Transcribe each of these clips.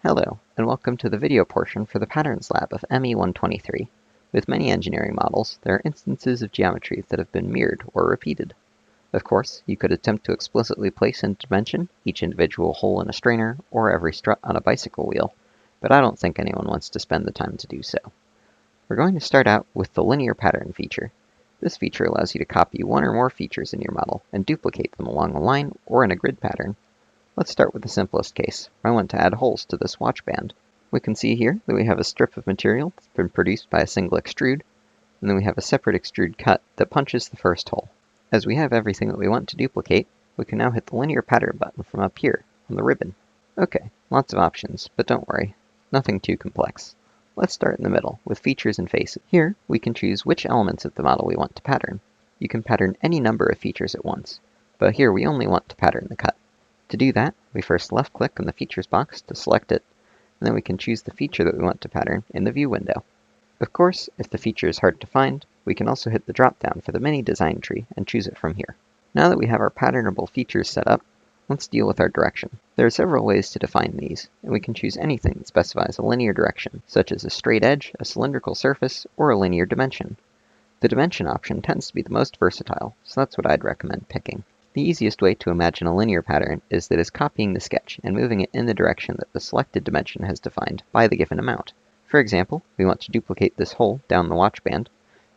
Hello, and welcome to the video portion for the Patterns Lab of ME123. With many engineering models, there are instances of geometry that have been mirrored or repeated. Of course, you could attempt to explicitly place into dimension each individual hole in a strainer or every strut on a bicycle wheel, but I don't think anyone wants to spend the time to do so. We're going to start out with the linear pattern feature. This feature allows you to copy one or more features in your model and duplicate them along a line or in a grid pattern. Let's start with the simplest case. I want to add holes to this watch band. We can see here that we have a strip of material that's been produced by a single extrude, and then we have a separate extrude cut that punches the first hole. As we have everything that we want to duplicate, we can now hit the linear pattern button from up here on the ribbon. Okay, lots of options, but don't worry, nothing too complex. Let's start in the middle with features and faces. Here, we can choose which elements of the model we want to pattern. You can pattern any number of features at once, but here we only want to pattern the cut. To do that, we first left-click on the Features box to select it, and then we can choose the feature that we want to pattern in the View window. Of course, if the feature is hard to find, we can also hit the drop-down for the mini design tree and choose it from here. Now that we have our patternable features set up, let's deal with our direction. There are several ways to define these, and we can choose anything that specifies a linear direction, such as a straight edge, a cylindrical surface, or a linear dimension. The dimension option tends to be the most versatile, so that's what I'd recommend picking. The easiest way to imagine a linear pattern is that it's copying the sketch and moving it in the direction that the selected dimension has defined by the given amount. For example, we want to duplicate this hole down the watch band,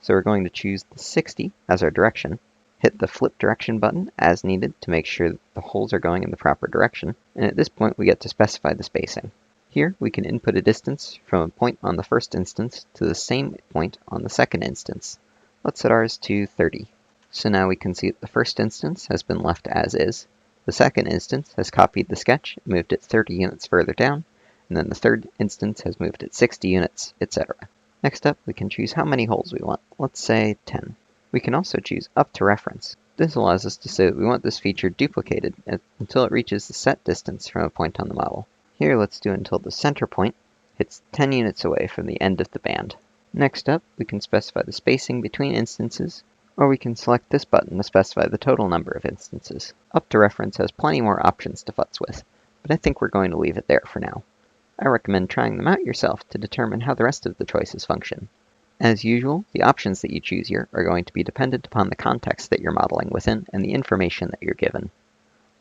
so we're going to choose the 60 as our direction, hit the flip direction button as needed to make sure that the holes are going in the proper direction, and at this point we get to specify the spacing. Here we can input a distance from a point on the first instance to the same point on the second instance. Let's set ours to 30. So now we can see that the first instance has been left as is, the second instance has copied the sketch and moved it 30 units further down, and then the third instance has moved it 60 units, etc. Next up, we can choose how many holes we want. Let's say 10. We can also choose up to reference. This allows us to say that we want this feature duplicated until it reaches the set distance from a point on the model. Here, let's do until the center point hits 10 units away from the end of the band. Next up, we can specify the spacing between instances, or we can select this button to specify the total number of instances. Up to reference has plenty more options to futz with, but I think we're going to leave it there for now. I recommend trying them out yourself to determine how the rest of the choices function. As usual, the options that you choose here are going to be dependent upon the context that you're modeling within and the information that you're given.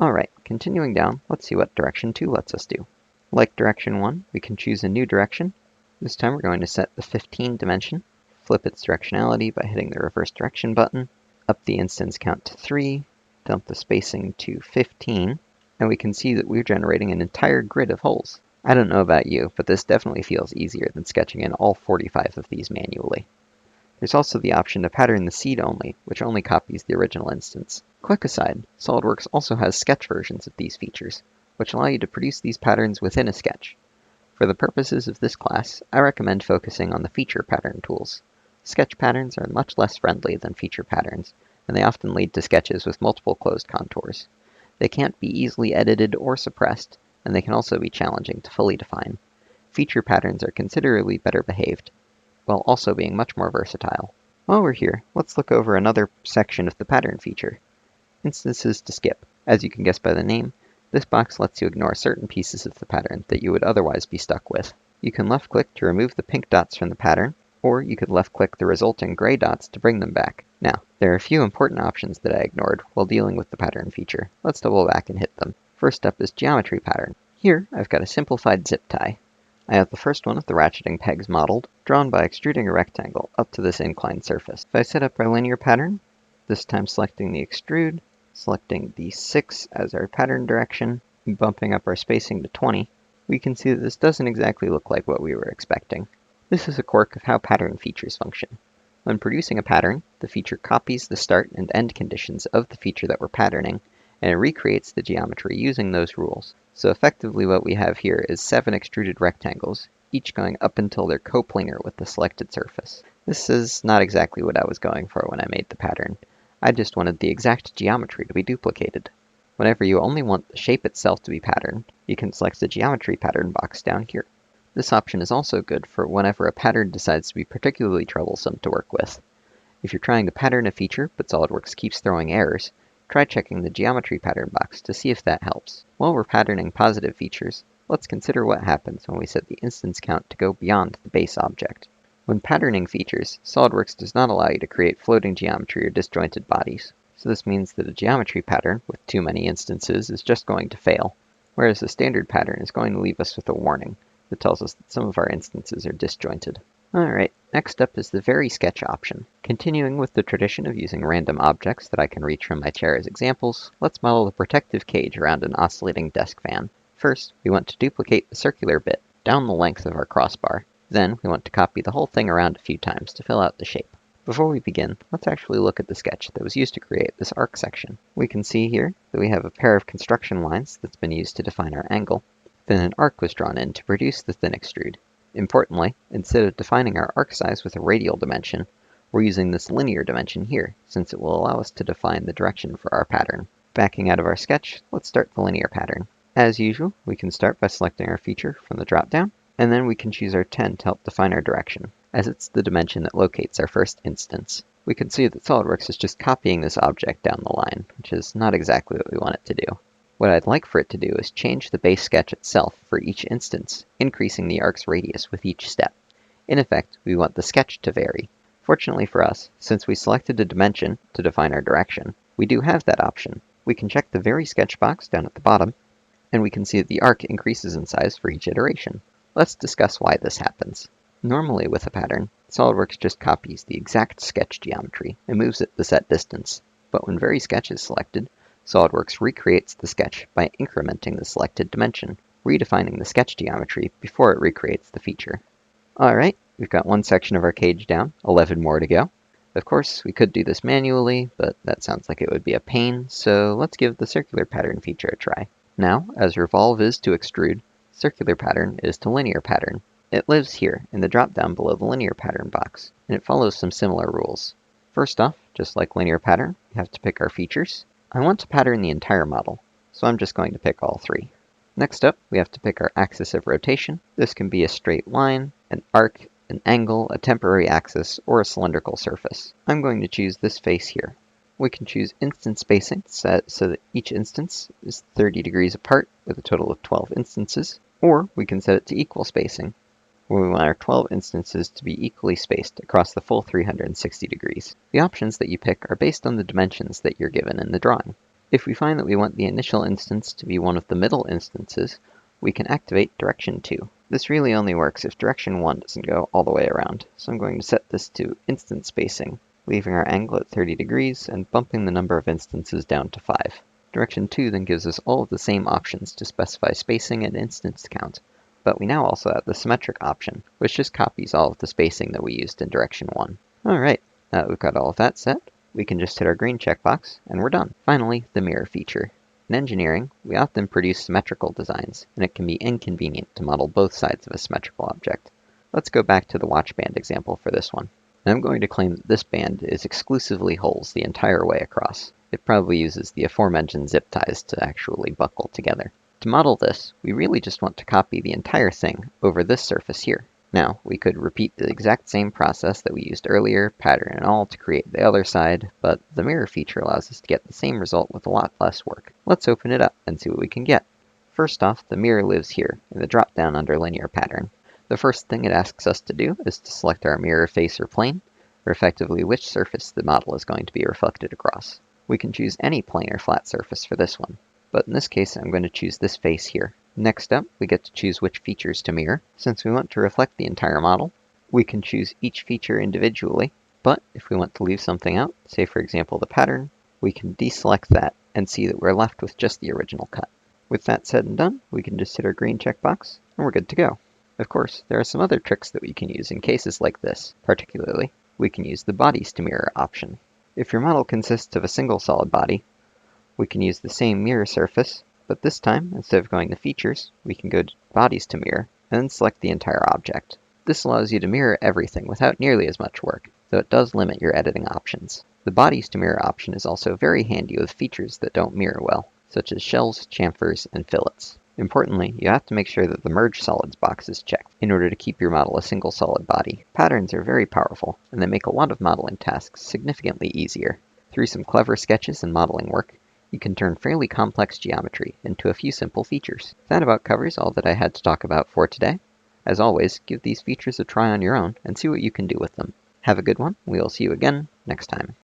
Alright, continuing down, let's see what direction 2 lets us do. Like direction 1, we can choose a new direction. This time we're going to set the 15 dimension. Flip its directionality by hitting the reverse direction button, up the instance count to 3, dump the spacing to 15, and we can see that we're generating an entire grid of holes. I don't know about you, but this definitely feels easier than sketching in all 45 of these manually. There's also the option to pattern the seed only, which only copies the original instance. Quick aside, SolidWorks also has sketch versions of these features, which allow you to produce these patterns within a sketch. For the purposes of this class, I recommend focusing on the feature pattern tools. Sketch patterns are much less friendly than feature patterns, and they often lead to sketches with multiple closed contours. They can't be easily edited or suppressed, and they can also be challenging to fully define. Feature patterns are considerably better behaved, while also being much more versatile. While we're here, let's look over another section of the pattern feature. Instances to skip. As you can guess by the name, this box lets you ignore certain pieces of the pattern that you would otherwise be stuck with. You can left-click to remove the pink dots from the pattern, or you could left-click the resulting gray dots to bring them back. Now, there are a few important options that I ignored while dealing with the pattern feature. Let's double back and hit them. First up is geometry pattern. Here, I've got a simplified zip tie. I have the first one of the ratcheting pegs modeled, drawn by extruding a rectangle up to this inclined surface. If I set up our linear pattern, this time selecting the extrude, selecting the 6 as our pattern direction, and bumping up our spacing to 20, we can see that this doesn't exactly look like what we were expecting. This is a quirk of how pattern features function. When producing a pattern, the feature copies the start and end conditions of the feature that we're patterning, and it recreates the geometry using those rules. So effectively what we have here is 7 extruded rectangles, each going up until they're coplanar with the selected surface. This is not exactly what I was going for when I made the pattern. I just wanted the exact geometry to be duplicated. Whenever you only want the shape itself to be patterned, you can select the geometry pattern box down here. This option is also good for whenever a pattern decides to be particularly troublesome to work with. If you're trying to pattern a feature, but SolidWorks keeps throwing errors, try checking the geometry pattern box to see if that helps. While we're patterning positive features, let's consider what happens when we set the instance count to go beyond the base object. When patterning features, SolidWorks does not allow you to create floating geometry or disjointed bodies. So this means that a geometry pattern with too many instances is just going to fail, whereas a standard pattern is going to leave us with a warning that tells us that some of our instances are disjointed. Alright, next up is the Very Sketch option. Continuing with the tradition of using random objects that I can reach from my chair as examples, let's model the protective cage around an oscillating desk fan. First, we want to duplicate the circular bit down the length of our crossbar. Then, we want to copy the whole thing around a few times to fill out the shape. Before we begin, let's actually look at the sketch that was used to create this arc section. We can see here that we have a pair of construction lines that's been used to define our angle. Then an arc was drawn in to produce the thin extrude. Importantly, instead of defining our arc size with a radial dimension, we're using this linear dimension here, since it will allow us to define the direction for our pattern. Backing out of our sketch, let's start the linear pattern. As usual, we can start by selecting our feature from the drop-down, and then we can choose our 10 to help define our direction, as it's the dimension that locates our first instance. We can see that SolidWorks is just copying this object down the line, which is not exactly what we want it to do. What I'd like for it to do is change the base sketch itself for each instance, increasing the arc's radius with each step. In effect, we want the sketch to vary. Fortunately for us, since we selected a dimension to define our direction, we do have that option. We can check the Vary Sketch box down at the bottom, and we can see that the arc increases in size for each iteration. Let's discuss why this happens. Normally with a pattern, SolidWorks just copies the exact sketch geometry and moves it the set distance. But when Vary Sketch is selected, SolidWorks recreates the sketch by incrementing the selected dimension, redefining the sketch geometry before it recreates the feature. Alright, we've got one section of our cage down, 11 more to go. Of course, we could do this manually, but that sounds like it would be a pain, so let's give the circular pattern feature a try. Now, as revolve is to extrude, circular pattern is to linear pattern. It lives here in the drop-down below the linear pattern box, and it follows some similar rules. First off, just like linear pattern, we have to pick our features. I want to pattern the entire model, so I'm just going to pick all three. Next up, we have to pick our axis of rotation. This can be a straight line, an arc, an angle, a temporary axis, or a cylindrical surface. I'm going to choose this face here. We can choose instance spacing set so that each instance is 30 degrees apart with a total of 12 instances, or we can set it to equal spacing, where we want our 12 instances to be equally spaced across the full 360 degrees. The options that you pick are based on the dimensions that you're given in the drawing. If we find that we want the initial instance to be one of the middle instances, we can activate direction 2. This really only works if direction 1 doesn't go all the way around, so I'm going to set this to instance spacing, leaving our angle at 30 degrees and bumping the number of instances down to 5. Direction 2 then gives us all of the same options to specify spacing and instance count, but we now also have the symmetric option, which just copies all of the spacing that we used in direction 1. Alright, now that we've got all of that set, we can just hit our green checkbox, and we're done. Finally, the mirror feature. In engineering, we often produce symmetrical designs, and it can be inconvenient to model both sides of a symmetrical object. Let's go back to the watch band example for this one. And I'm going to claim that this band is exclusively holes the entire way across. It probably uses the aforementioned zip ties to actually buckle together. To model this, we really just want to copy the entire thing over this surface here. Now, we could repeat the exact same process that we used earlier, pattern and all, to create the other side, but the mirror feature allows us to get the same result with a lot less work. Let's open it up and see what we can get. First off, the mirror lives here, in the drop-down under linear pattern. The first thing it asks us to do is to select our mirror face or plane, or effectively which surface the model is going to be reflected across. We can choose any plane or flat surface for this one, but in this case I'm going to choose this face here. Next up, we get to choose which features to mirror. Since we want to reflect the entire model, we can choose each feature individually, but if we want to leave something out, say for example the pattern, we can deselect that and see that we're left with just the original cut. With that said and done, we can just hit our green checkbox, and we're good to go. Of course, there are some other tricks that we can use in cases like this. Particularly, we can use the bodies to mirror option. If your model consists of a single solid body, we can use the same mirror surface, but this time, instead of going to features, we can go to bodies to mirror, and then select the entire object. This allows you to mirror everything without nearly as much work, though it does limit your editing options. The bodies to mirror option is also very handy with features that don't mirror well, such as shells, chamfers, and fillets. Importantly, you have to make sure that the Merge Solids box is checked in order to keep your model a single solid body. Patterns are very powerful, and they make a lot of modeling tasks significantly easier. Through some clever sketches and modeling work, you can turn fairly complex geometry into a few simple features. That about covers all that I had to talk about for today. As always, give these features a try on your own and see what you can do with them. Have a good one. We'll see you again next time.